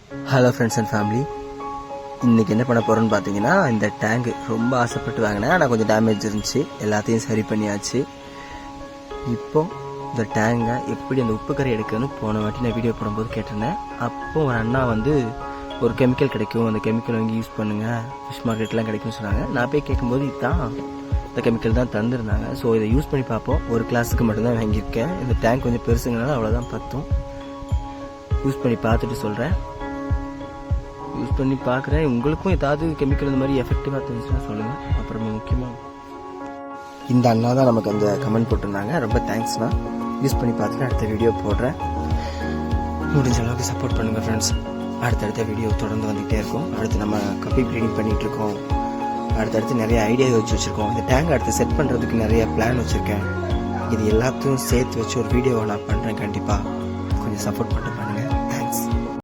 Hello friends and family, இன்றைக்கி என்ன பண்ண போகிறோன்னு பார்த்தீங்கன்னா, இந்த டேங்கு ரொம்ப ஆசைப்பட்டு வாங்கினேன். ஆனால் கொஞ்சம் டேமேஜ் இருந்துச்சு, எல்லாத்தையும் சரி பண்ணியாச்சு. இப்போ இந்த டேங்கை எப்படி அந்த உப்பு கரை எடுக்கணும்னு போன வாட்டி நான் வீடியோ போடும்போது கேட்டிருந்தேன். அப்போது ஒரு அண்ணா வந்து ஒரு கெமிக்கல் கிடைக்கும், அந்த கெமிக்கல் வாங்கி யூஸ் பண்ணுங்கள், ஃபிஷ் மார்க்கெட்லாம் கிடைக்கும்னு சொன்னாங்க. நான் போய் கேட்கும்போது இதுதான் இந்த கெமிக்கல் தான் தந்துருந்தாங்க. ஸோ இதை யூஸ் பண்ணி பார்ப்போம். ஒரு கிளாஸுக்கு மட்டும்தான் வாங்கியிருக்கேன். இந்த டேங்க் கொஞ்சம் பெருசுங்கனால அவ்வளோதான் பத்தும். யூஸ் பண்ணி பார்த்துட்டு சொல்கிறேன். யூஸ் பண்ணி பார்க்குறேன். உங்களுக்கும் ஏதாவது கெமிக்கல் இந்த மாதிரி எஃபெக்டிவாக தெரிஞ்சுன்னா சொல்லுங்கள். அப்புறமா முக்கியமாக இந்த அண்ணா தான் நமக்கு அந்த கமெண்ட் போட்டிருந்தாங்க. ரொம்ப தேங்க்ஸ்ண்ணா. யூஸ் பண்ணி பார்த்துட்டு அடுத்த வீடியோ போடுறேன். முடிஞ்ச அளவுக்கு சப்போர்ட் பண்ணுங்கள் ஃப்ரெண்ட்ஸ். அடுத்தடுத்த வீடியோ தொடர்ந்து வந்துகிட்டே இருக்கும். அடுத்து நம்ம கப்பி ப்ரீடிங் பண்ணிகிட்ருக்கோம். அடுத்தடுத்து நிறைய ஐடியா யோசிச்சு வச்சுருக்கோம். இந்த டேங்க் அடுத்து செட் பண்ணுறதுக்கு நிறைய பிளான் வச்சுருக்கேன். இது எல்லாத்தையும் சேர்த்து வச்சு ஒரு வீடியோவை நான் பண்ணுறேன். கண்டிப்பாக கொஞ்சம் சப்போர்ட்